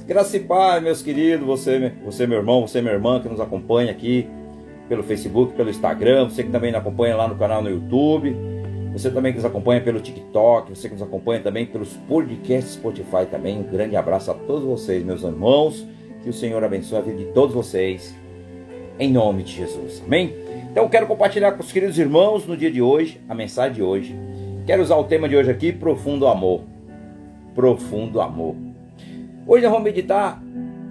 Graça e paz, meus queridos, você meu irmão, você minha irmã que nos acompanha aqui pelo Facebook, pelo Instagram, você que também nos acompanha lá no canal no YouTube, você também que nos acompanha pelo TikTok, você que nos acompanha também pelos podcasts Spotify também. Um grande abraço a todos vocês, meus irmãos, que o Senhor abençoe a vida de todos vocês, em nome de Jesus, amém? Então eu quero compartilhar com os queridos irmãos no dia de hoje, a mensagem de hoje. Quero usar o tema de hoje aqui, profundo amor. Profundo amor. Hoje nós vamos meditar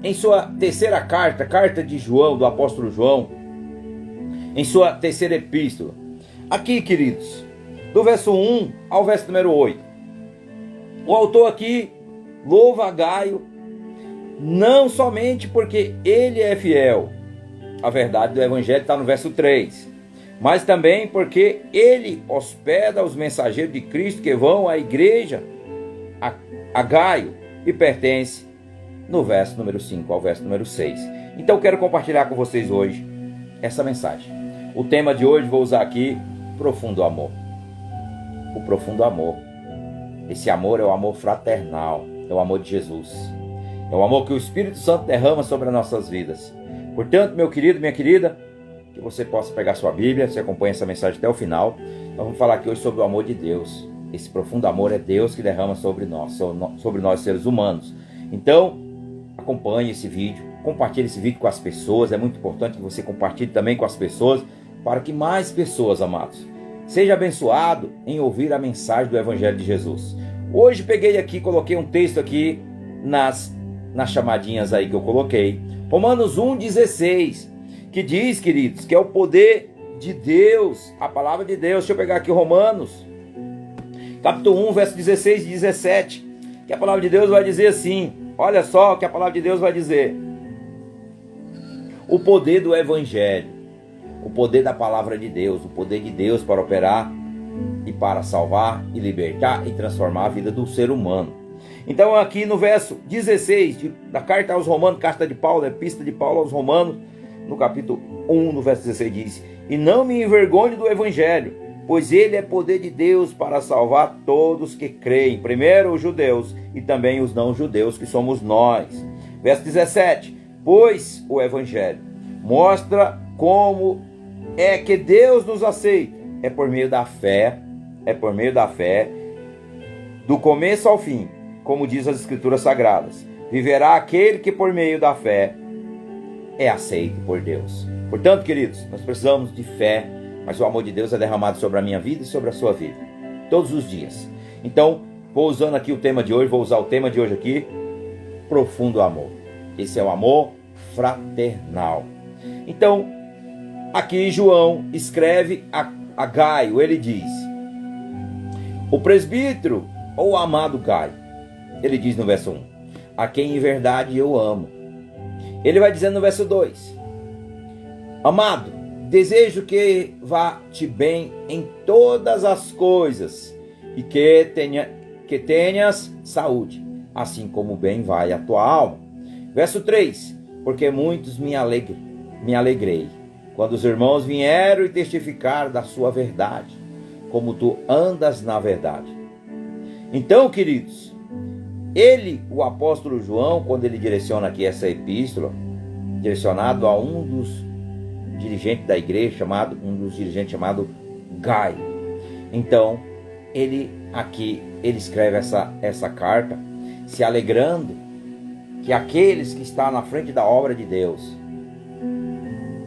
em sua terceira carta, carta de João, do apóstolo João, em sua terceira epístola. Aqui, queridos, do verso 1 ao verso número 8. O autor aqui louva Gaio, não somente porque ele é fiel, a verdade do evangelho está no verso 3, mas também porque ele hospeda os mensageiros de Cristo que vão à igreja, a Gaio, e pertence no verso número 5 ao verso número 6. Então quero compartilhar com vocês hoje essa mensagem. O tema de hoje vou usar aqui, profundo amor. O profundo amor. Esse amor é o amor fraternal, é o amor de Jesus. É o amor que o Espírito Santo derrama sobre as nossas vidas. Portanto, meu querido, minha querida, que você possa pegar sua Bíblia, você acompanha essa mensagem até o final. Nós vamos falar aqui hoje sobre o amor de Deus. Esse profundo amor é Deus que derrama sobre nós seres humanos. Então, acompanhe esse vídeo, compartilhe esse vídeo com as pessoas. É muito importante que você compartilhe também com as pessoas, para que mais pessoas, amados, seja abençoado em ouvir a mensagem do Evangelho de Jesus. Hoje peguei aqui, coloquei um texto aqui nas chamadinhas aí que eu coloquei. Romanos 1,16, que diz, queridos, que é o poder de Deus, a palavra de Deus. Deixa eu pegar aqui Romanos, capítulo 1, verso 16 e 17, que a palavra de Deus vai dizer assim, olha só o que a palavra de Deus vai dizer. O poder do Evangelho, o poder da palavra de Deus, o poder de Deus para operar e para salvar e libertar e transformar a vida do ser humano. Então aqui no verso 16 da carta aos Romanos, carta de Paulo, epístola de Paulo aos Romanos, no capítulo 1, no verso 16 diz: e não me envergonhe do Evangelho, pois ele é poder de Deus para salvar todos que creem, primeiro os judeus e também os não judeus, que somos nós. Verso 17, pois o Evangelho mostra como é que Deus nos aceita, é por meio da fé, do começo ao fim, como diz as Escrituras Sagradas. Viverá aquele que por meio da fé é aceito por Deus. Portanto, queridos, nós precisamos de fé, mas o amor de Deus é derramado sobre a minha vida e sobre a sua vida, todos os dias. Então, vou usar o tema de hoje aqui, profundo amor. Esse é o amor fraternal. Então, aqui João escreve a Gaio, ele diz: o presbítero ou amado Gaio, ele diz no verso 1, a quem em verdade eu amo. Ele vai dizendo no verso 2, amado, desejo que vá-te bem em todas as coisas e que tenhas saúde, assim como bem vai a tua alma. Verso 3, porque muitos me alegrei quando os irmãos vieram e testificaram da sua verdade, como tu andas na verdade. Então, queridos, o apóstolo João, quando ele direciona aqui essa epístola, direcionado a um dos dirigentes da igreja, chamado Gaio. Então, ele escreve essa carta, se alegrando que aqueles que estão na frente da obra de Deus,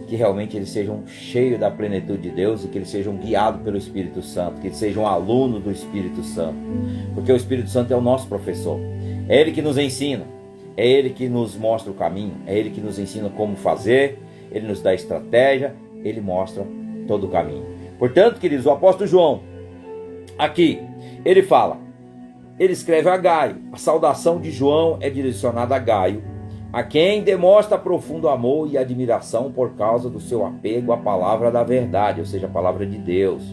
que realmente eles sejam cheios da plenitude de Deus e que eles sejam guiados pelo Espírito Santo, que eles sejam alunos do Espírito Santo, porque o Espírito Santo é o nosso professor, é ele que nos ensina, é ele que nos mostra o caminho, é ele que nos ensina como fazer, ele nos dá estratégia, ele mostra todo o caminho. Portanto, queridos, o apóstolo João, aqui, ele escreve a Gaio. A saudação de João é direcionada a Gaio, a quem demonstra profundo amor e admiração por causa do seu apego à palavra da verdade, ou seja, a palavra de Deus.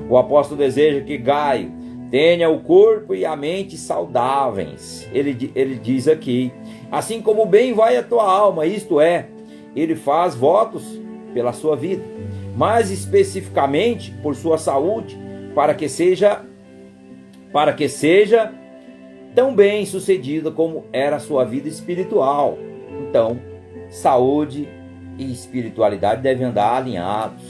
O apóstolo deseja que Gaio tenha o corpo e a mente saudáveis. Ele diz aqui, assim como bem vai a tua alma, isto é, ele faz votos pela sua vida, mais especificamente por sua saúde, para que seja tão bem sucedida como era a sua vida espiritual. Então, saúde e espiritualidade devem andar alinhados.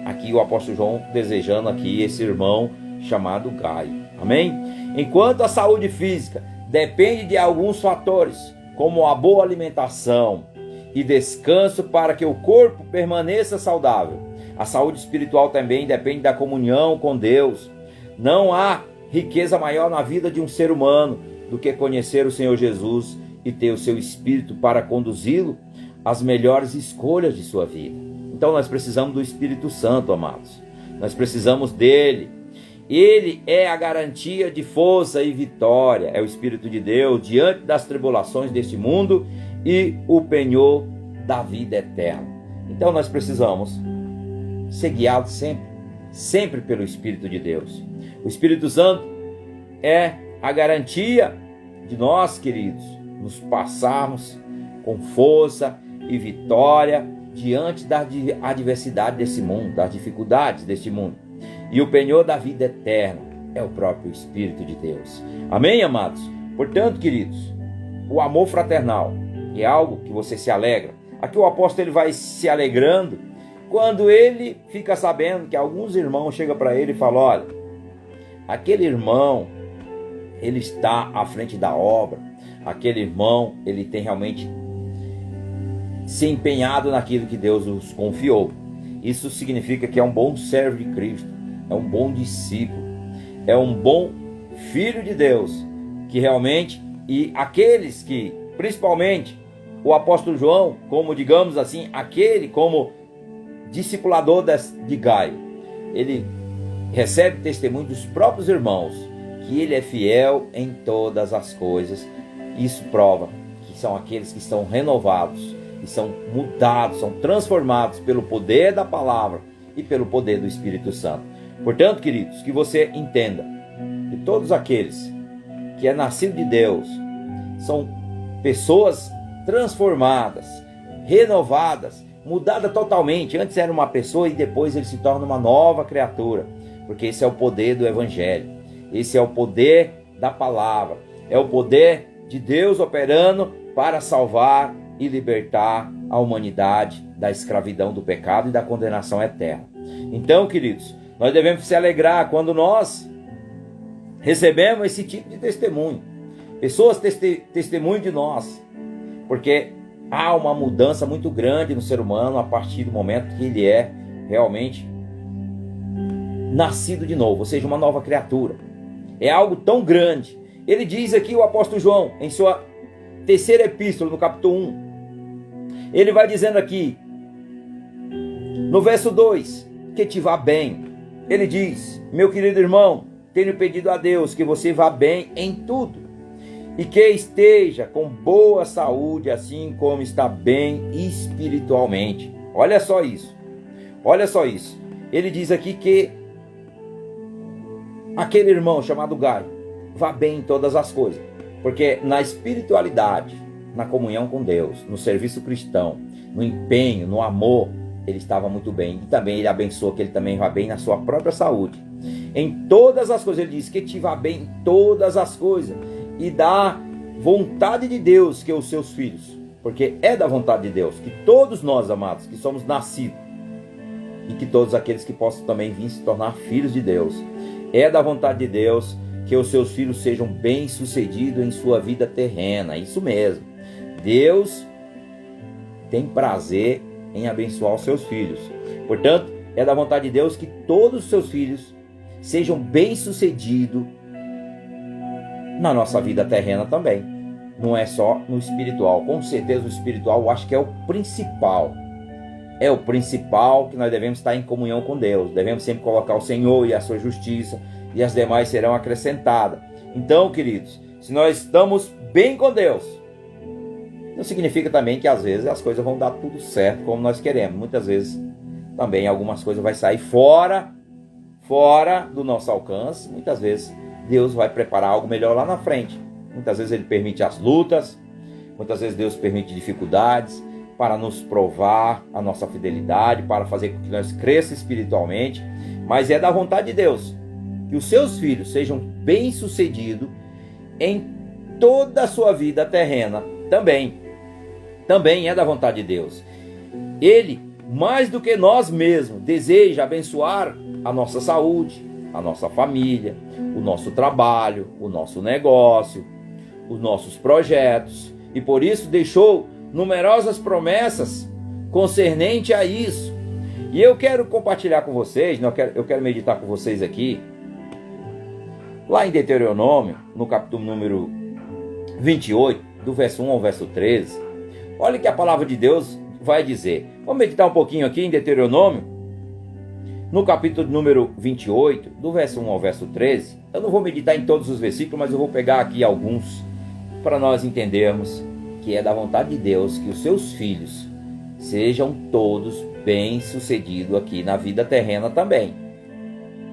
Aqui o apóstolo João desejando aqui esse irmão chamado Gaio. Amém? Enquanto a saúde física depende de alguns fatores, como a boa alimentação e descanso para que o corpo permaneça saudável, a saúde espiritual também depende da comunhão com Deus. Não há riqueza maior na vida de um ser humano do que conhecer o Senhor Jesus e ter o seu Espírito para conduzi-lo às melhores escolhas de sua vida. Então nós precisamos do Espírito Santo, amados. Nós precisamos dele. Ele é a garantia de força e vitória. É o Espírito de Deus diante das tribulações deste mundo e o penhor da vida eterna. Então nós precisamos ser guiados sempre pelo Espírito de Deus. O Espírito Santo é a garantia de nós, queridos, nos passarmos com força e vitória diante da adversidade desse mundo, das dificuldades deste mundo. E o penhor da vida eterna é o próprio Espírito de Deus. Amém, amados? Portanto, queridos, o amor fraternal é algo que você se alegra. Aqui o apóstolo ele vai se alegrando quando ele fica sabendo que alguns irmãos chegam para ele e falam: olha, aquele irmão, ele está à frente da obra, aquele irmão, ele tem realmente se empenhado naquilo que Deus os confiou. Isso significa que é um bom servo de Cristo, é um bom discípulo, é um bom filho de Deus, que realmente, e aqueles que, principalmente o apóstolo João, como digamos assim, aquele como discipulador de Gaio, ele recebe testemunho dos próprios irmãos, que ele é fiel em todas as coisas. Isso prova que são aqueles que estão renovados, que são mudados, são transformados pelo poder da palavra e pelo poder do Espírito Santo. Portanto, queridos, que você entenda que todos aqueles que é nascido de Deus são pessoas transformadas, renovadas, mudada totalmente. Antes era uma pessoa e depois ele se torna uma nova criatura, porque esse é o poder do Evangelho, esse é o poder da palavra, é o poder de Deus operando para salvar e libertar a humanidade da escravidão do pecado e da condenação eterna. Então, queridos, nós devemos se alegrar quando nós recebemos esse tipo de testemunho, pessoas testemunham de nós, porque há uma mudança muito grande no ser humano a partir do momento que ele é realmente nascido de novo, ou seja, uma nova criatura. É algo tão grande. Ele diz aqui, o apóstolo João, em sua terceira epístola, no capítulo 1, ele vai dizendo aqui, no verso 2, que te vá bem. Ele diz: meu querido irmão, tenho pedido a Deus que você vá bem em tudo, e que esteja com boa saúde, assim como está bem espiritualmente. Olha só isso. Olha só isso. Ele diz aqui que aquele irmão chamado Gaio vá bem em todas as coisas, porque na espiritualidade, na comunhão com Deus, no serviço cristão, no empenho, no amor, ele estava muito bem. E também ele abençoa que ele também vá bem na sua própria saúde. Em todas as coisas, ele diz que te vá bem em todas as coisas. E da vontade de Deus que os seus filhos, porque é da vontade de Deus que todos nós, amados, que somos nascidos, e que todos aqueles que possam também vir se tornar filhos de Deus, é da vontade de Deus que os seus filhos sejam bem-sucedidos em sua vida terrena. Isso mesmo. Deus tem prazer em abençoar os seus filhos. Portanto, é da vontade de Deus que todos os seus filhos sejam bem-sucedidos na nossa vida terrena também. Não é só no espiritual. Com certeza o espiritual eu acho que é o principal. É o principal, que nós devemos estar em comunhão com Deus. Devemos sempre colocar o Senhor e a sua justiça, e as demais serão acrescentadas. Então, queridos, se nós estamos bem com Deus, não significa também que às vezes as coisas vão dar tudo certo como nós queremos. Muitas vezes também algumas coisas vão sair fora do nosso alcance. Muitas vezes Deus vai preparar algo melhor lá na frente. Muitas vezes Ele permite as lutas, muitas vezes Deus permite dificuldades para nos provar a nossa fidelidade, para fazer com que nós cresçamos espiritualmente. Mas é da vontade de Deus que os seus filhos sejam bem-sucedidos em toda a sua vida terrena também é da vontade de Deus. Ele, mais do que nós mesmos, deseja abençoar a nossa saúde, a nossa família, o nosso trabalho, o nosso negócio, os nossos projetos, e por isso deixou numerosas promessas concernente a isso. E eu quero compartilhar com vocês, eu quero meditar com vocês aqui, lá em Deuteronômio, no capítulo número 28, do verso 1 ao verso 13. Olha o que a palavra de Deus vai dizer. Vamos meditar um pouquinho aqui em Deuteronômio, no capítulo número 28, do verso 1 ao verso 13. Eu não vou meditar em todos os versículos, mas eu vou pegar aqui alguns para nós entendermos que é da vontade de Deus que os seus filhos sejam todos bem-sucedidos aqui na vida terrena também,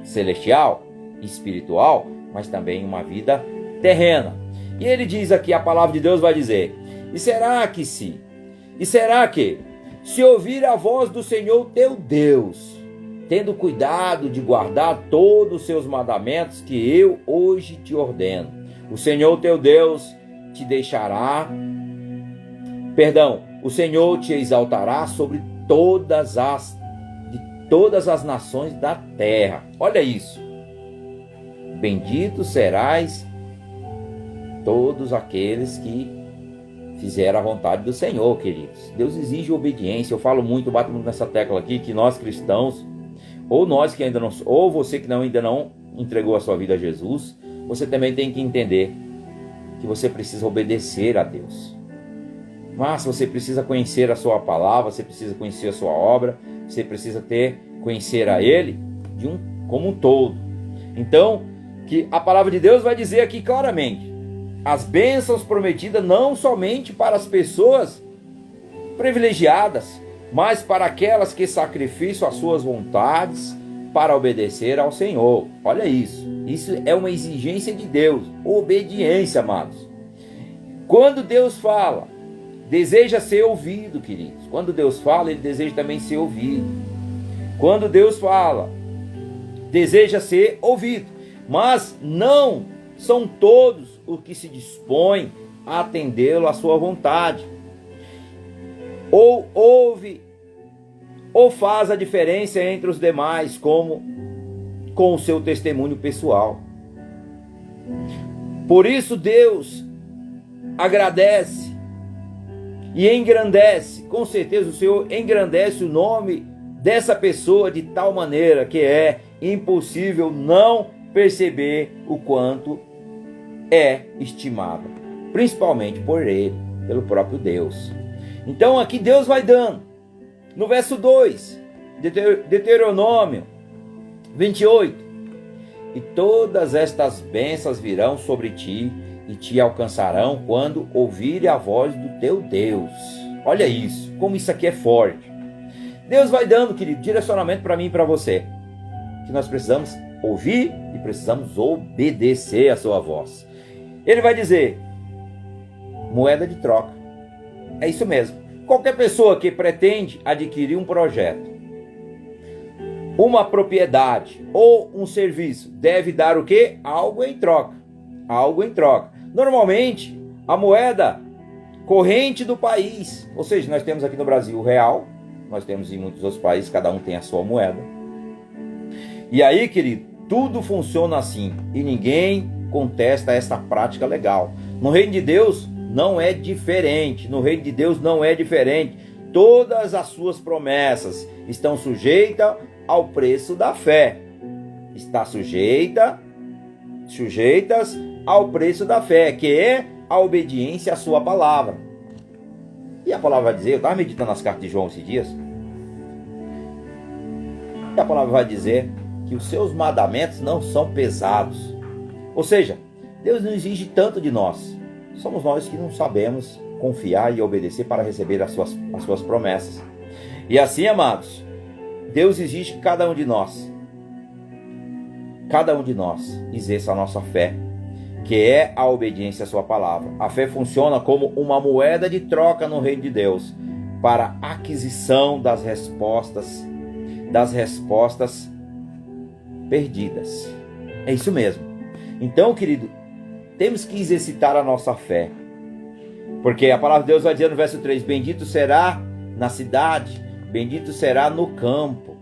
celestial, espiritual, mas também uma vida terrena. E ele diz aqui, a palavra de Deus vai dizer: e será que se ouvir a voz do Senhor teu Deus, tendo cuidado de guardar todos os seus mandamentos que eu hoje te ordeno, o Senhor teu Deus te deixará, o Senhor te exaltará sobre todas as nações da terra. Olha isso. Bendito serás todos aqueles que fizeram a vontade do Senhor, queridos. Deus exige obediência. Eu falo muito, bato muito nessa tecla aqui, que nós cristãos, ou nós que ainda não, ou você que ainda não entregou a sua vida a Jesus, você também tem que entender que você precisa obedecer a Deus. Mas você precisa conhecer a sua palavra, você precisa conhecer a sua obra, você precisa conhecer a Ele como um todo. Então, que a palavra de Deus vai dizer aqui claramente: as bênçãos prometidas não somente para as pessoas privilegiadas, mas para aquelas que sacrificam as suas vontades para obedecer ao Senhor. Olha isso. Isso é uma exigência de Deus. Obediência, amados. Quando Deus fala, deseja ser ouvido, queridos. Quando Deus fala, Ele deseja também ser ouvido. Quando Deus fala, deseja ser ouvido. Mas não são todos os que se dispõem a atendê-lo à sua vontade. Ou ouve, ou faz a diferença entre os demais, como com o seu testemunho pessoal. Por isso Deus agradece e engrandece, com certeza o Senhor engrandece o nome dessa pessoa de tal maneira que é impossível não perceber o quanto é estimada, principalmente por Ele, pelo próprio Deus. Então aqui Deus vai dando, no verso 2, Deuteronômio 28, e todas estas bênçãos virão sobre ti e te alcançarão quando ouvire a voz do teu Deus. Olha isso, como isso aqui é forte. Deus vai dando, querido, direcionamento para mim e para você, que nós precisamos ouvir e precisamos obedecer a sua voz. Ele vai dizer: moeda de troca. É isso mesmo. Qualquer pessoa que pretende adquirir um projeto, uma propriedade ou um serviço deve dar o quê? Algo em troca. Algo em troca. Normalmente, a moeda corrente do país, ou seja, nós temos aqui no Brasil o real, nós temos em muitos outros países, cada um tem a sua moeda. E aí, querido, tudo funciona assim e ninguém contesta essa prática legal. No reino de Deus não é diferente. No reino de Deus não é diferente. Todas as suas promessas estão sujeitas ao preço da fé. Está sujeitas ao preço da fé, que é a obediência à sua palavra. E a palavra vai dizer, eu estava meditando nas cartas de João esses dias, e a palavra vai dizer que os seus mandamentos não são pesados. Ou seja, Deus não exige tanto de nós. Somos nós que não sabemos confiar e obedecer para receber as suas promessas. E assim, amados, Deus exige que cada um de nós exerça a nossa fé, que é a obediência à sua palavra. A fé funciona como uma moeda de troca no reino de Deus para a aquisição das respostas perdidas. É isso mesmo. Então, querido, temos que exercitar a nossa fé. Porque a palavra de Deus vai dizer no verso 3, bendito será na cidade, bendito será no campo.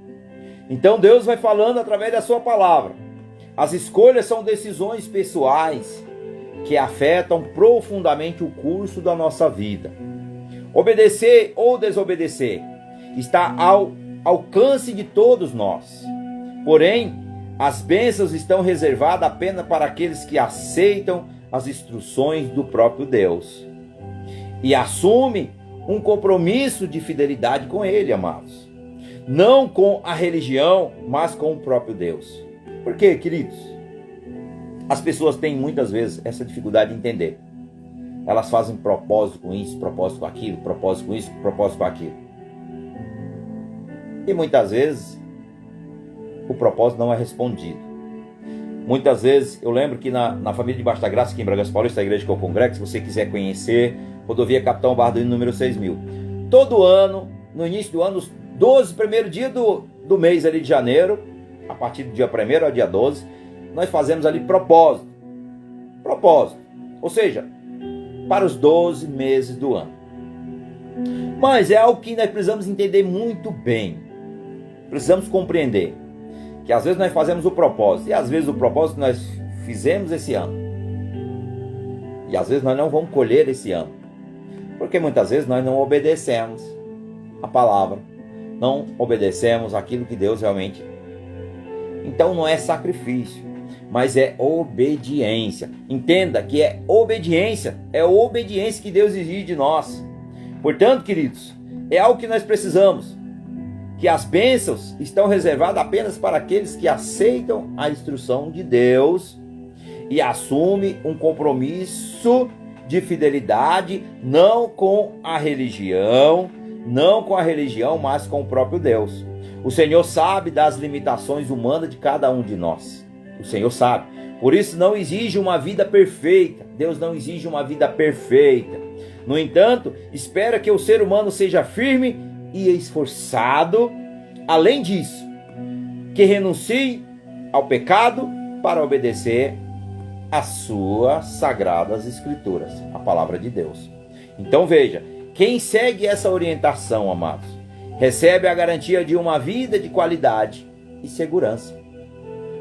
Então Deus vai falando através da sua palavra. As escolhas são decisões pessoais que afetam profundamente o curso da nossa vida. Obedecer ou desobedecer está ao alcance de todos nós. Porém, as bênçãos estão reservadas apenas para aqueles que aceitam as instruções do próprio Deus e assumem um compromisso de fidelidade com Ele, amados. Não com a religião, mas com o próprio Deus. Por quê, queridos? As pessoas têm muitas vezes essa dificuldade de entender. Elas fazem propósito com isso, propósito com aquilo, propósito com isso, propósito com aquilo. E muitas vezes o propósito não é respondido. Muitas vezes, eu lembro que na família de Baixa da Graça, aqui em Bragança Paulista, a igreja que eu congrego, se você quiser conhecer, rodovia Capitão Barduino, número 6000. Todo ano, no início do ano, os 12 primeiros dias do mês ali de janeiro, a partir do dia 1º ao dia 12, nós fazemos ali propósito. Propósito. Ou seja, para os 12 meses do ano. Mas é algo que nós precisamos entender muito bem. Precisamos compreender que às vezes nós fazemos o propósito, e às vezes o propósito nós fizemos esse ano, e às vezes nós não vamos colher esse ano, porque muitas vezes nós não obedecemos a palavra, não obedecemos aquilo que Deus realmente. Então não é sacrifício, mas é obediência. Entenda que é obediência que Deus exige de nós. Portanto, queridos, é algo que nós precisamos, que as bênçãos estão reservadas apenas para aqueles que aceitam a instrução de Deus e assumem um compromisso de fidelidade, não com a religião, mas com o próprio Deus. O Senhor sabe das limitações humanas de cada um de nós. O Senhor sabe. Por isso não exige uma vida perfeita. Deus não exige uma vida perfeita. No entanto, espera que o ser humano seja firme e esforçado, além disso, que renuncie ao pecado para obedecer às suas sagradas escrituras, a palavra de Deus. Então veja, quem segue essa orientação, amados, recebe a garantia de uma vida de qualidade e segurança.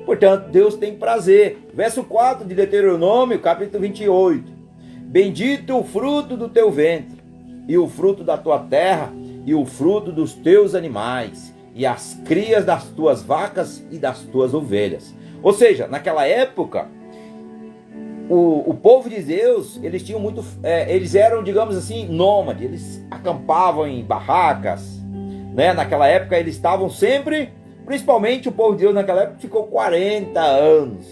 Portanto, Deus tem prazer. Verso 4 de Deuteronômio, capítulo 28. Bendito o fruto do teu ventre, e o fruto da tua terra, e o fruto dos teus animais, e as crias das tuas vacas e das tuas ovelhas. Ou seja, naquela época, o povo de Deus, eles tinham muito, eles eram, digamos assim, nômades, eles acampavam em barracas, né? Naquela época eles estavam sempre, principalmente o povo de Deus naquela época ficou 40 anos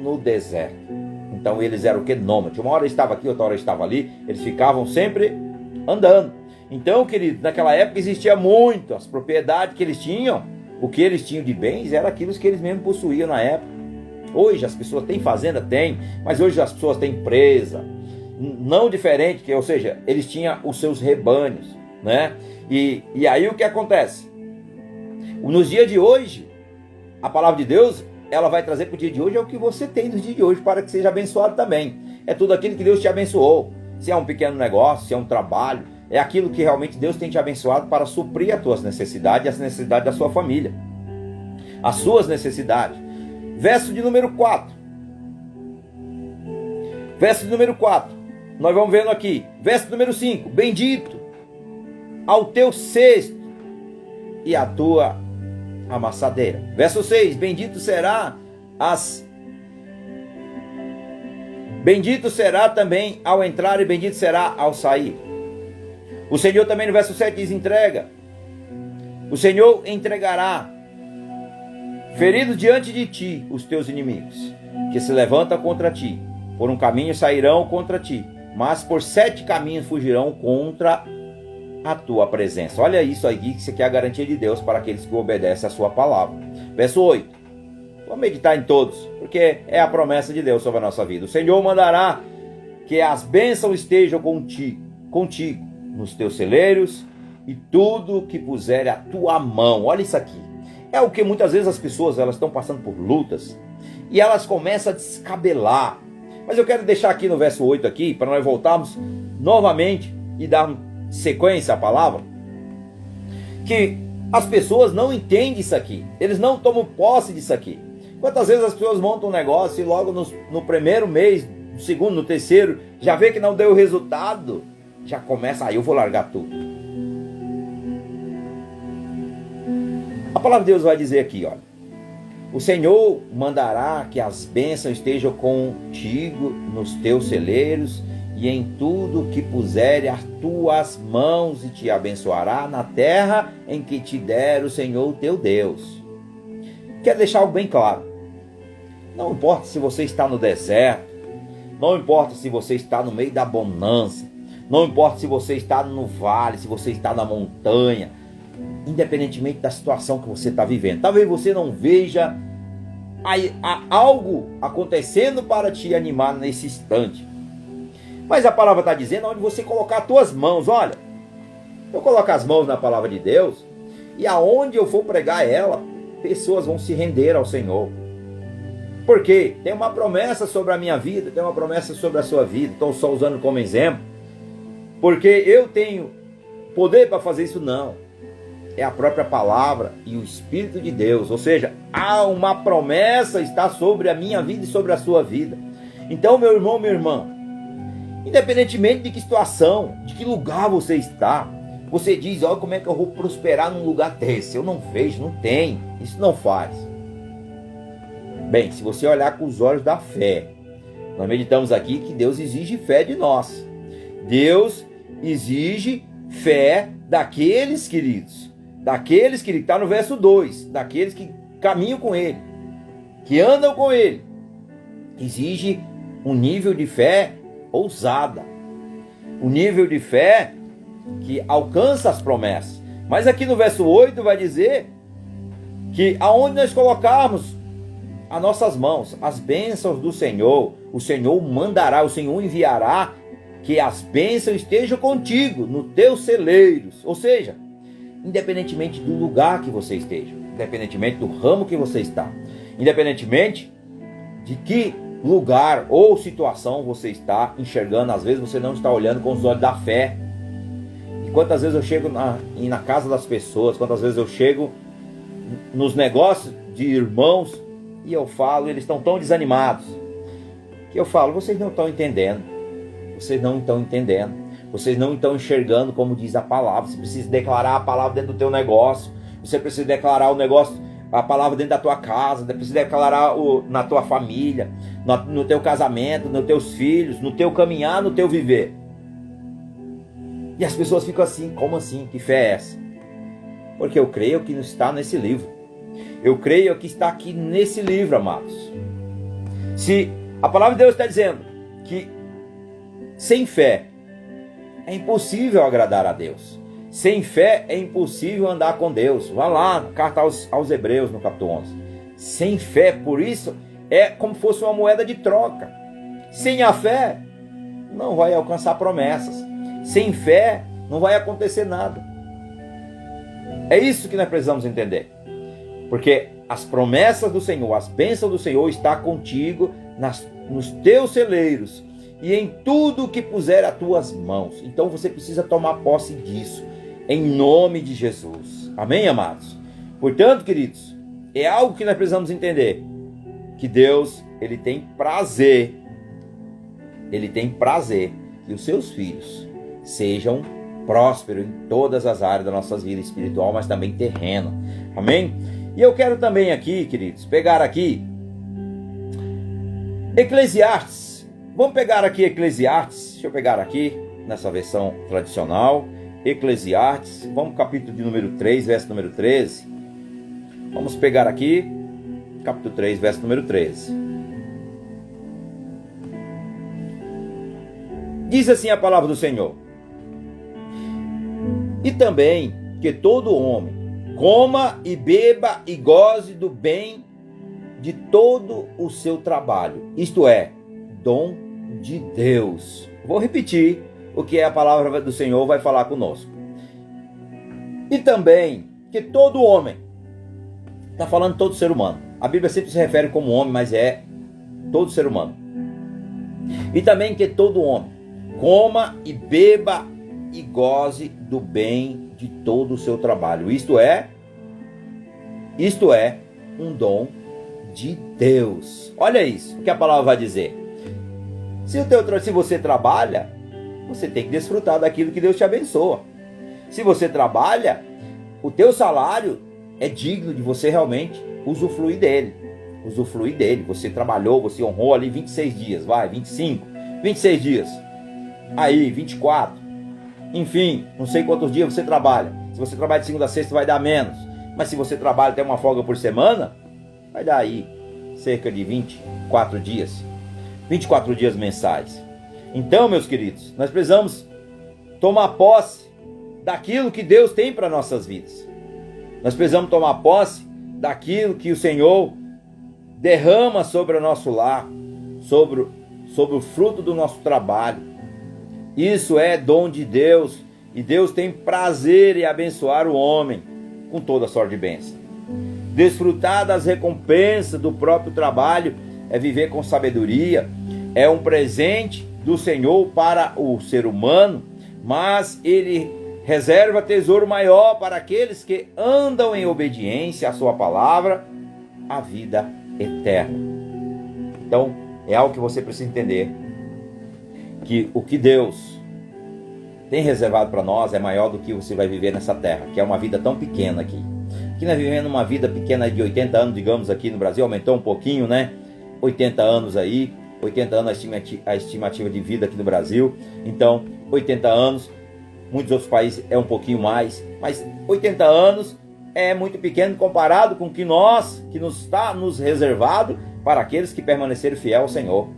no deserto. Então eles eram o que? Nômades. Uma hora estava aqui, outra hora estava ali, eles ficavam sempre andando. Então, querido, naquela época existia muito, as propriedades que eles tinham, o que eles tinham de bens, era aquilo que eles mesmos possuíam na época. Hoje as pessoas têm fazenda, tem, mas hoje as pessoas têm presa, não diferente, ou seja, eles tinham os seus rebanhos, né? E aí o que acontece? Nos dias de hoje, a palavra de Deus, ela vai trazer para o dia de hoje é o que você tem nos dias de hoje, para que seja abençoado também. É tudo aquilo que Deus te abençoou. Se é um pequeno negócio, se é um trabalho, é aquilo que realmente Deus tem te abençoado para suprir as tuas necessidades e as necessidades da sua família. As suas necessidades. Verso de número 4. Verso de número 4. Nós vamos vendo aqui. Verso de número 5. Bendito ao teu cesto e a tua amassadeira. Verso 6. Bendito será também ao entrar e bendito será ao sair. O Senhor também no verso 7 diz: entrega. O Senhor entregará feridos diante de ti os teus inimigos, que se levantam contra ti. Por um caminho sairão contra ti, mas por 7 caminhos fugirão contra a tua presença. Olha isso aí, que isso aqui é a garantia de Deus para aqueles que obedecem a sua palavra. Verso 8. Vamos meditar em todos, porque é a promessa de Deus sobre a nossa vida. O Senhor mandará que as bênçãos estejam contigo nos teus celeiros e tudo que puser a tua mão. Olha isso aqui. É o que muitas vezes as pessoas elas estão passando por lutas e elas começam a descabelar. Mas eu quero deixar aqui no verso 8 aqui, para nós voltarmos novamente e dar sequência à palavra, que as pessoas não entendem isso aqui, eles não tomam posse disso aqui. Quantas vezes as pessoas montam um negócio e logo no primeiro mês, no segundo, no terceiro, já vê que não deu resultado, já começa, aí eu vou largar tudo. A palavra de Deus vai dizer aqui, olha: o Senhor mandará que as bênçãos estejam contigo nos teus celeiros e em tudo que puser as tuas mãos, e te abençoará na terra em que te der o Senhor teu Deus. Quero deixar algo bem claro. Não importa se você está no deserto, não importa se você está no meio da bonança, não importa se você está no vale, se você está na montanha, independentemente da situação que você está vivendo. Talvez você não veja algo acontecendo para te animar nesse instante. Mas a palavra está dizendo onde você colocar as tuas mãos. Olha, eu coloco as mãos na palavra de Deus e aonde eu for pregar ela, pessoas vão se render ao Senhor. Porque tem uma promessa sobre a minha vida, tem uma promessa sobre a sua vida. Estou só usando como exemplo. Porque eu tenho poder para fazer isso? Não. É a própria palavra e o Espírito de Deus. Ou seja, há uma promessa está sobre a minha vida e sobre a sua vida. Então, meu irmão, minha irmã, independentemente de que situação, de que lugar você está, você diz: olha, como é que eu vou prosperar num lugar desse? Eu não vejo, não tem. Isso não faz. Bem, se você olhar com os olhos da fé, nós meditamos aqui que Deus exige fé de nós. Deus exige fé daqueles, queridos, daqueles que está no verso 2, daqueles que caminham com Ele, que andam com Ele. Exige um nível de fé ousada, um nível de fé que alcança as promessas. Mas aqui no verso 8 vai dizer que aonde nós colocarmos as nossas mãos, as bênçãos do Senhor, o Senhor mandará, o Senhor enviará que as bênçãos estejam contigo, nos teus celeiros. Ou seja, independentemente do lugar que você esteja, independentemente do ramo que você está, independentemente de que lugar ou situação você está enxergando, às vezes você não está olhando com os olhos da fé. E quantas vezes eu chego na casa das pessoas, quantas vezes eu chego nos negócios de irmãos e eu falo, eles estão tão desanimados, que eu falo: vocês não estão entendendo, vocês não estão entendendo, vocês não estão enxergando como diz a palavra. Você precisa declarar a palavra dentro do teu negócio, você precisa declarar o negócio, a palavra dentro da tua casa, precisa declarar na tua família, no teu casamento, nos teus filhos, no teu caminhar, no teu viver. E as pessoas ficam assim: como assim? Que fé é essa? Porque eu creio que está nesse livro. Eu creio que está aqui nesse livro, amados. Se a palavra de Deus está dizendo que sem fé é impossível agradar a Deus, sem fé é impossível andar com Deus. Vá lá, na carta aos Hebreus, no capítulo 11. Sem fé, por isso, é como se fosse uma moeda de troca. Sem a fé, não vai alcançar promessas. Sem fé, não vai acontecer nada. É isso que nós precisamos entender. Porque as promessas do Senhor, as bênçãos do Senhor está contigo nos teus celeiros e em tudo que puser as tuas mãos. Então você precisa tomar posse disso, em nome de Jesus. Amém, amados? Portanto, queridos, é algo que nós precisamos entender, que Deus, Ele tem prazer que os seus filhos sejam prósperos em todas as áreas da nossa vida espiritual, mas também terreno. Amém? E eu quero também aqui, queridos, pegar aqui Eclesiastes. Vamos pegar aqui Eclesiastes. Deixa eu pegar aqui nessa versão tradicional. Eclesiastes. Vamos ao capítulo de número 3, verso número 13. Vamos pegar aqui capítulo 3, verso número 13. Diz assim a palavra do Senhor: e também que todo homem coma e beba e goze do bem de todo o seu trabalho, isto é, dom de Deus. Vou repetir o que a palavra do Senhor vai falar conosco. E também que todo homem Está falando todo ser humano. A Bíblia sempre se refere como homem, mas é todo ser humano. E também que todo homem coma e beba e goze do bem de todo o seu trabalho. Isto é um dom de Deus. Olha isso, o que a palavra vai dizer. Se você trabalha, você tem que desfrutar daquilo que Deus te abençoa. Se você trabalha, o teu salário é digno de você realmente usufruir dele. Você trabalhou, você honrou ali 26 dias, 25, 26 dias. Aí, 24. Enfim, não sei quantos dias você trabalha. Se você trabalha de segunda a sexta, vai dar menos. Mas se você trabalha até uma folga por semana, vai dar aí cerca de 24 dias. 24 dias mensais. Então, meus queridos, nós precisamos tomar posse daquilo que Deus tem para nossas vidas. Nós precisamos tomar posse daquilo que o Senhor derrama sobre o nosso lar, sobre o fruto do nosso trabalho. Isso é dom de Deus, e Deus tem prazer em abençoar o homem com toda sorte de bênção. Desfrutar das recompensas do próprio trabalho é viver com sabedoria, é um presente do Senhor para o ser humano, mas Ele reserva tesouro maior para aqueles que andam em obediência à sua palavra, a vida eterna. Então, é algo que você precisa entender, que o que Deus tem reservado para nós é maior do que você vai viver nessa terra, que é uma vida tão pequena aqui. Aqui nós vivemos uma vida pequena de 80 anos, digamos, aqui no Brasil, aumentou um pouquinho, né? 80 anos aí, 80 anos a estimativa de vida aqui no Brasil. Então, 80 anos, muitos outros países é um pouquinho mais, mas 80 anos é muito pequeno comparado com o que nos está nos reservado para aqueles que permanecerem fiel ao Senhor,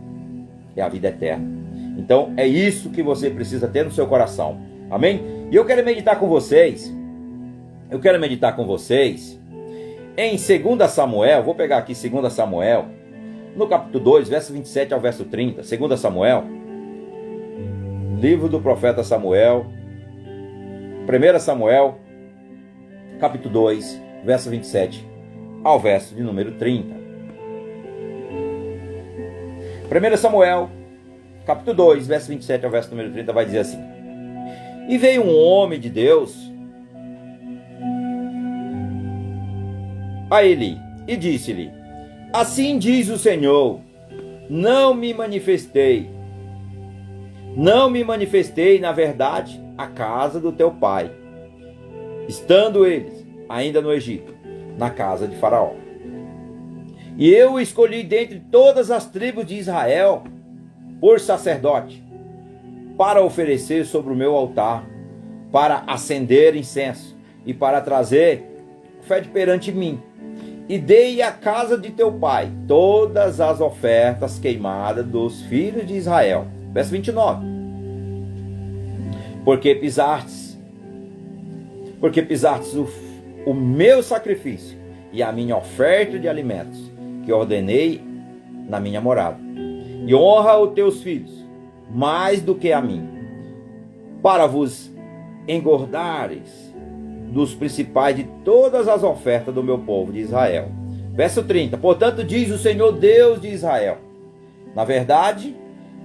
é a vida eterna. Então é isso que você precisa ter no seu coração, amém? E eu quero meditar com vocês, em 2 Samuel, vou pegar aqui 2 Samuel, no capítulo 2, verso 27 ao verso 30, 2 Samuel, livro do profeta Samuel, 1 Samuel, capítulo 2, verso 27 ao verso de número 30. 1 Samuel, capítulo 2, verso 27 ao verso número 30, vai dizer assim: E veio um homem de Deus a Eli e disse-lhe: Assim diz o Senhor, não me manifestei na verdade à casa do teu pai, estando eles ainda no Egito, na casa de Faraó. E eu o escolhi dentre todas as tribos de Israel por sacerdote, para oferecer sobre o meu altar, para acender incenso e para trazer oferta perante mim. E dei à casa de teu pai todas as ofertas queimadas dos filhos de Israel. Verso 29. Porque pisastes o meu sacrifício e a minha oferta de alimentos, que ordenei na minha morada. E honra os teus filhos mais do que a mim, para vos engordares dos principais de todas as ofertas do meu povo de Israel. Verso 30. Portanto, diz o Senhor Deus de Israel: Na verdade,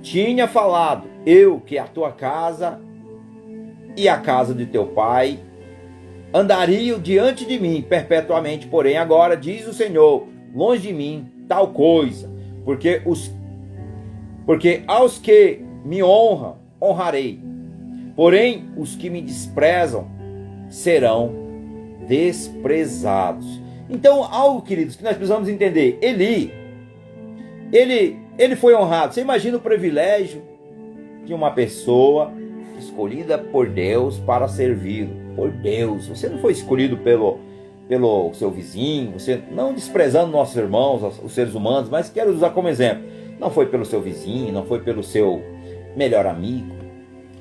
tinha falado eu que a tua casa e a casa de teu pai andariam diante de mim perpetuamente, porém agora diz o Senhor: longe de mim tal coisa, porque aos que me honram, honrarei, porém os que me desprezam serão desprezados. Então, algo, queridos, que nós precisamos entender: ele foi honrado. Você imagina o privilégio de uma pessoa escolhida por Deus para servi-lo, por Deus. Você não foi escolhido pelo seu vizinho, você, não desprezando nossos irmãos, os seres humanos, mas quero usar como exemplo: não foi pelo seu vizinho, não foi pelo seu melhor amigo,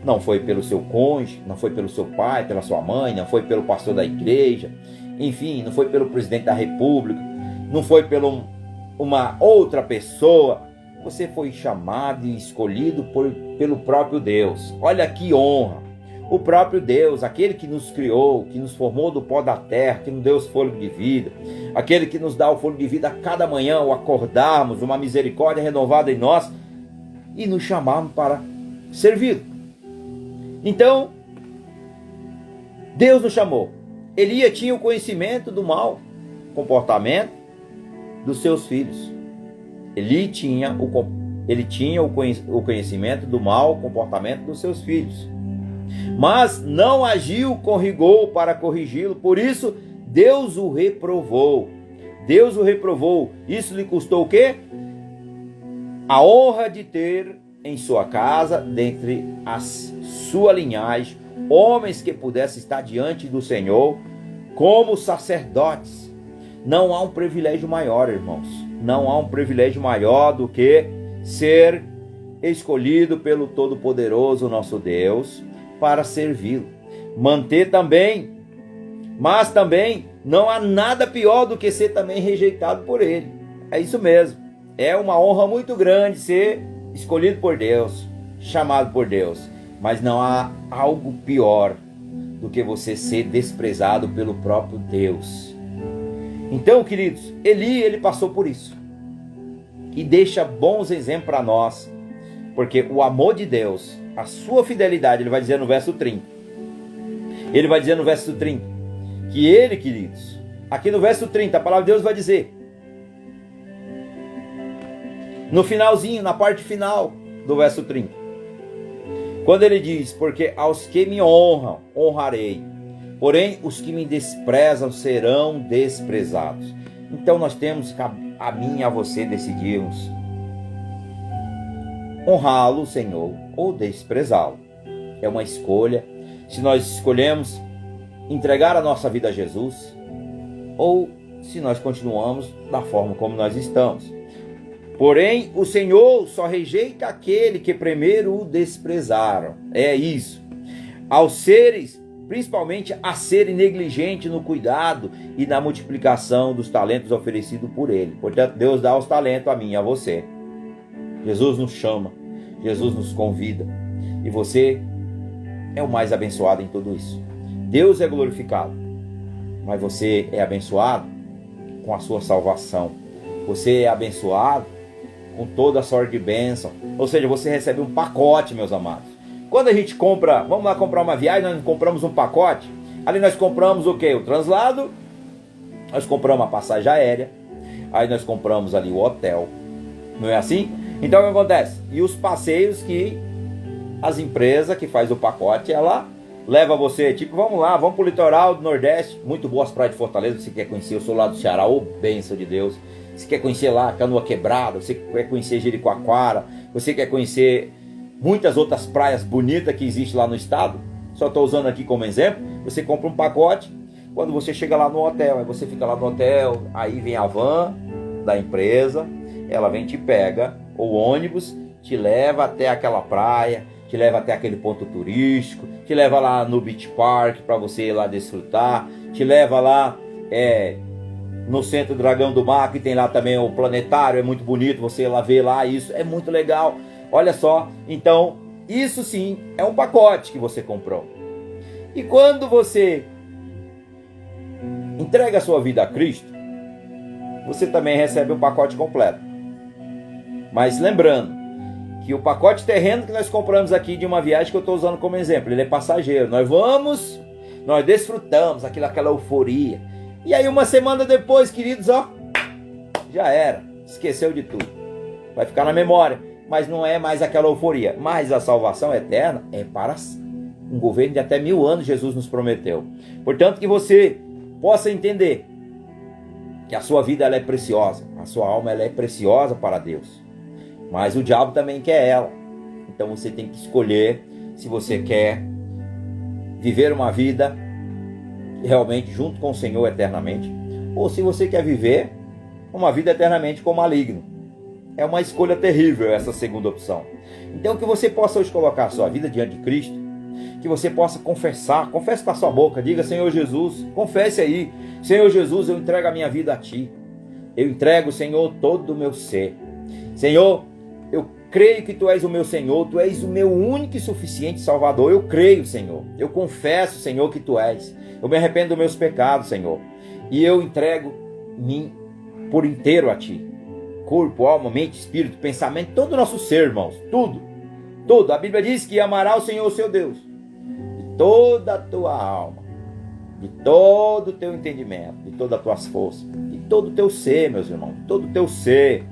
não foi pelo seu cônjuge, não foi pelo seu pai, pela sua mãe, não foi pelo pastor da igreja, enfim, não foi pelo presidente da república, não foi pelo uma outra pessoa. Você foi chamado e escolhido pelo próprio Deus. Olha que honra. o próprio Deus, aquele que nos criou, que nos formou do pó da terra, que nos deu os fôlegos de vida, aquele que nos dá o fôlego de vida a cada manhã ao acordarmos, uma misericórdia renovada em nós, e nos chamarmos para servir. Então, Deus nos chamou. Elias tinha o conhecimento do mau comportamento dos seus filhos. Ele tinha o conhecimento do mau comportamento dos seus filhos, mas não agiu com rigor para corrigi-lo. Por isso Deus o reprovou. Deus o reprovou. Isso lhe custou o quê? A honra de ter em sua casa, dentre a sua linhagem, homens que pudessem estar diante do Senhor como sacerdotes. Não há um privilégio maior, irmãos. Não há um privilégio maior do que ser escolhido pelo Todo-Poderoso nosso Deus para servi-lo. Manter também, mas também não há nada pior do que ser também rejeitado por Ele. É isso mesmo. É uma honra muito grande ser escolhido por Deus, chamado por Deus. Mas não há algo pior do que você ser desprezado pelo próprio Deus. Então, queridos, ele passou por isso. E deixa bons exemplos para nós. Porque o amor de Deus, a sua fidelidade, ele vai dizer no verso 30. Ele vai dizer no verso 30 que ele, queridos, aqui no verso 30, a palavra de Deus vai dizer, no finalzinho, na parte final do verso 30, quando ele diz, porque aos que me honram, honrarei, porém os que me desprezam serão desprezados. Então nós temos, a mim e a você, decidirmos honrá-lo, Senhor, ou desprezá-lo. É uma escolha. Se nós escolhemos entregar a nossa vida a Jesus, ou se nós continuamos da forma como nós estamos. Porém, o Senhor só rejeita aquele que primeiro o desprezaram. É isso. Aos seres, principalmente a serem negligentes no cuidado e na multiplicação dos talentos oferecidos por Ele. Portanto, Deus dá os talentos a mim e a você. Jesus nos chama, Jesus nos convida, e você é o mais abençoado em tudo isso. Deus é glorificado, mas você é abençoado com a sua salvação. Você é abençoado com toda a sorte de bênção. Ou seja, você recebe um pacote, meus amados. Quando a gente compra, vamos lá comprar uma viagem, nós compramos um pacote. Ali nós compramos o quê? O translado, nós compramos a passagem aérea, aí nós compramos ali o hotel. Não é assim? Então o que acontece? E os passeios que as empresas que faz o pacote, ela leva você, tipo, vamos lá, vamos pro litoral do Nordeste, muito boas praias de Fortaleza, você quer conhecer, eu sou lá do Ceará, ô bênção de Deus. Você quer conhecer lá Canoa Quebrada, você quer conhecer Jericoacoara, você quer conhecer muitas outras praias bonitas que existem lá no estado. Só estou usando aqui como exemplo. Você compra um pacote, quando você chega lá no hotel, aí você fica lá no hotel, aí vem a van da empresa, ela vem, te pega, o ônibus te leva até aquela praia, te leva até aquele ponto turístico, te leva lá no Beach Park para você ir lá desfrutar, te leva lá no Centro Dragão do Mar, que tem lá também o planetário, é muito bonito, você lá vê lá, isso é muito legal. Olha só, então isso sim é um pacote que você comprou. E quando você entrega a sua vida a Cristo, você também recebe um pacote completo. Mas lembrando que o pacote terreno que nós compramos aqui de uma viagem que eu estou usando como exemplo, ele é passageiro. Nós desfrutamos aquela euforia. E aí uma semana depois, queridos, ó, já era, esqueceu de tudo. Vai ficar na memória, mas não é mais aquela euforia. Mas a salvação eterna é para um governo de até 1000 anos, Jesus nos prometeu. Portanto, que você possa entender que a sua vida ela é preciosa, a sua alma ela é preciosa para Deus. Mas o diabo também quer ela. Então você tem que escolher se você quer viver uma vida realmente junto com o Senhor eternamente, ou se você quer viver uma vida eternamente com o maligno. É uma escolha terrível essa segunda opção. Então que você possa hoje colocar a sua vida diante de Cristo, que você possa confessar, confesse com a sua boca, diga: Senhor Jesus, confesse aí, Senhor Jesus, eu entrego a minha vida a Ti, eu entrego, Senhor, todo o meu ser. Senhor, eu creio que Tu és o meu Senhor, Tu és o meu único e suficiente Salvador. Eu creio, Senhor. Eu confesso, Senhor, que Tu és. Eu me arrependo dos meus pecados, Senhor. E eu entrego-me por inteiro a Ti. Corpo, alma, mente, espírito, pensamento, todo o nosso ser, irmãos. Tudo. Tudo. A Bíblia diz que amará o Senhor, o seu Deus, de toda a tua alma, de todo o teu entendimento, de todas as tuas forças, de todo o teu ser, meus irmãos, de todo o teu ser.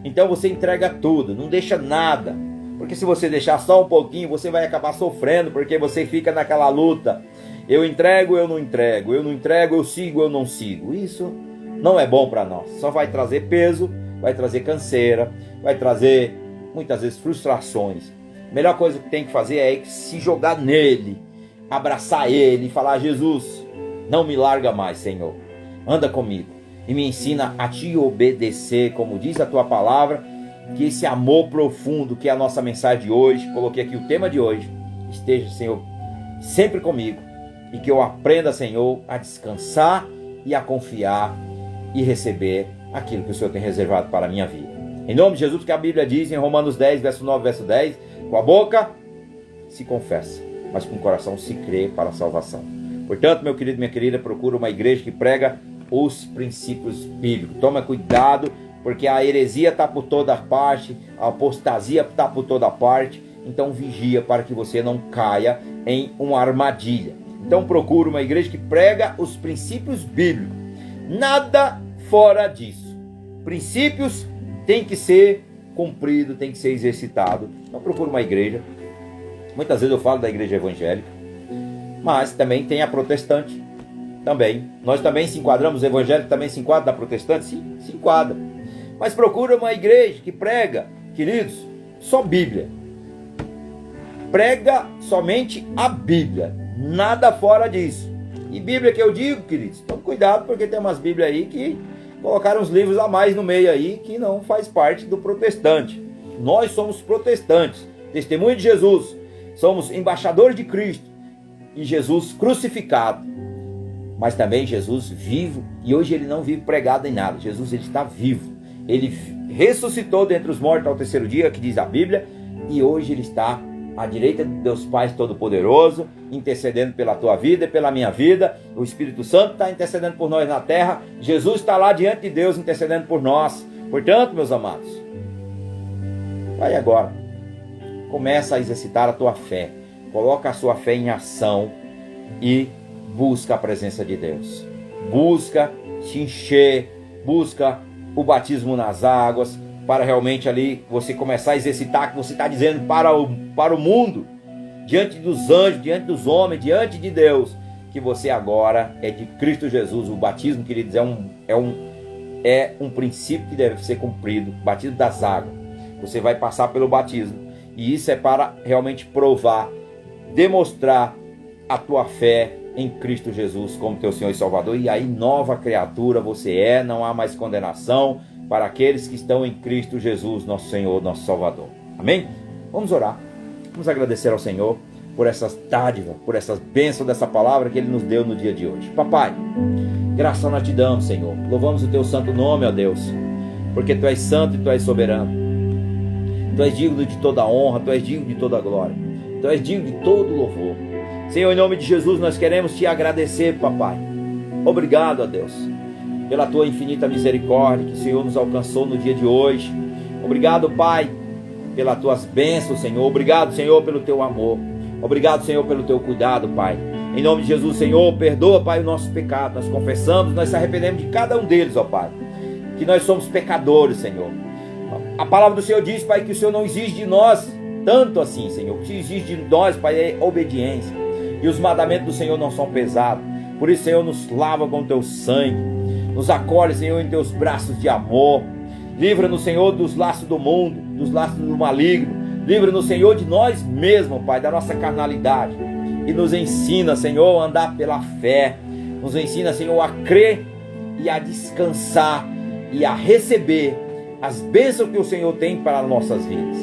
Então você entrega tudo, não deixa nada. Porque se você deixar só um pouquinho, você vai acabar sofrendo, porque você fica naquela luta. Eu entrego, eu não entrego. Eu não entrego, eu sigo, eu não sigo. Isso não é bom para nós. Só vai trazer peso, vai trazer canseira, vai trazer muitas vezes frustrações. A melhor coisa que tem que fazer é se jogar nele, abraçar ele e falar: Jesus, não me larga mais, Senhor. Anda comigo e me ensina a te obedecer, como diz a tua palavra. Que esse amor profundo, que é a nossa mensagem de hoje, coloquei aqui o tema de hoje, esteja, Senhor, sempre comigo. E que eu aprenda, Senhor, a descansar e a confiar e receber aquilo que o Senhor tem reservado para a minha vida. Em nome de Jesus, que a Bíblia diz em Romanos 10, verso 9, verso 10, com a boca se confessa, mas com o coração se crê para a salvação. Portanto, meu querido, minha querida, procura uma igreja que prega os princípios bíblicos. Toma cuidado, porque a heresia está por toda parte, a apostasia está por toda parte. Então vigia para que você não caia em uma armadilha. Então procura uma igreja que prega os princípios bíblicos. Nada fora disso. Princípios tem que ser cumprido, tem que ser exercitado. Então procura uma igreja. Muitas vezes eu falo da igreja evangélica, mas também tem a protestante. Também. Nós também se enquadramos, o evangélico também se enquadra da protestante? Sim, se enquadra. Mas procura uma igreja que prega, queridos, só Bíblia. Prega somente a Bíblia. Nada fora disso. E Bíblia que eu digo, queridos, tome cuidado, porque tem umas Bíblias aí que colocaram uns livros a mais no meio aí que não faz parte do protestante. Nós somos protestantes, testemunho de Jesus. Somos embaixadores de Cristo e Jesus crucificado. Mas também Jesus vivo, e hoje ele não vive pregado em nada. Jesus, ele está vivo. Ele ressuscitou dentre os mortos ao terceiro dia, que diz a Bíblia, e hoje ele está à direita de Deus Pai Todo-Poderoso, intercedendo pela tua vida e pela minha vida. O Espírito Santo está intercedendo por nós na terra. Jesus está lá diante de Deus intercedendo por nós. Portanto, meus amados, vai agora. Começa a exercitar a tua fé. Coloca a sua fé em ação e busca a presença de Deus. Busca se encher, busca o batismo nas águas, para realmente ali você começar a exercitar, que você está dizendo para o mundo, diante dos anjos, diante dos homens, diante de Deus, que você agora é de Cristo Jesus. O batismo, queridos, é um princípio que deve ser cumprido. Batismo das águas. Você vai passar pelo batismo, e isso é para realmente provar, demonstrar a tua fé em Cristo Jesus como teu Senhor e Salvador. E aí, nova criatura você é, não há mais condenação para aqueles que estão em Cristo Jesus, nosso Senhor, nosso Salvador. Amém? Vamos orar. Vamos agradecer ao Senhor por essas dádivas, por essas bênçãos dessa palavra que Ele nos deu no dia de hoje. Papai, graça nós te damos, Senhor. Louvamos o teu santo nome, ó Deus, porque tu és santo e tu és soberano. Tu és digno de toda honra, tu és digno de toda glória, tu és digno de todo louvor. Senhor, em nome de Jesus, nós queremos te agradecer, papai. Obrigado, ó Deus, pela tua infinita misericórdia que o Senhor nos alcançou no dia de hoje. Obrigado, Pai, pelas tuas bênçãos, Senhor. Obrigado, Senhor, pelo teu amor. Obrigado, Senhor, pelo teu cuidado, Pai. Em nome de Jesus, Senhor, perdoa, Pai, o nosso pecado. Nós confessamos, nós se arrependemos de cada um deles, ó Pai, que nós somos pecadores, Senhor. A palavra do Senhor diz, Pai, que o Senhor não exige de nós tanto assim, Senhor. O que exige de nós, Pai, é obediência. E os mandamentos do Senhor não são pesados. Por isso, Senhor, nos lava com teu sangue. Nos acolhe, Senhor, em teus braços de amor. Livra-nos, Senhor, dos laços do mundo, dos laços do maligno. Livra-nos, Senhor, de nós mesmos, Pai, da nossa carnalidade. E nos ensina, Senhor, a andar pela fé. Nos ensina, Senhor, a crer e a descansar e a receber as bênçãos que o Senhor tem para as nossas vidas.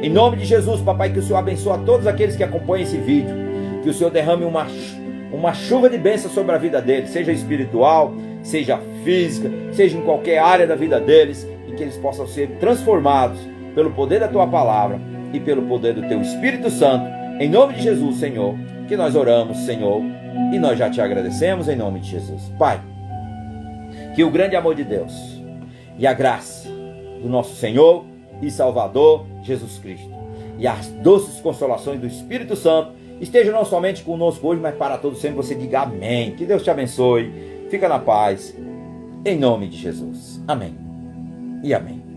Em nome de Jesus, papai, que o Senhor abençoe a todos aqueles que acompanham esse vídeo. Que o Senhor derrame uma chuva de bênçãos sobre a vida deles, seja espiritual, seja física, seja em qualquer área da vida deles, e que eles possam ser transformados pelo poder da tua palavra e pelo poder do teu Espírito Santo, em nome de Jesus, Senhor, que nós oramos, Senhor, e nós já te agradecemos em nome de Jesus. Pai, que o grande amor de Deus e a graça do nosso Senhor e Salvador Jesus Cristo e as doces consolações do Espírito Santo estejam não somente conosco hoje, mas para todos sempre. Você diga amém. Que Deus te abençoe. Fica na paz, em nome de Jesus. Amém e amém.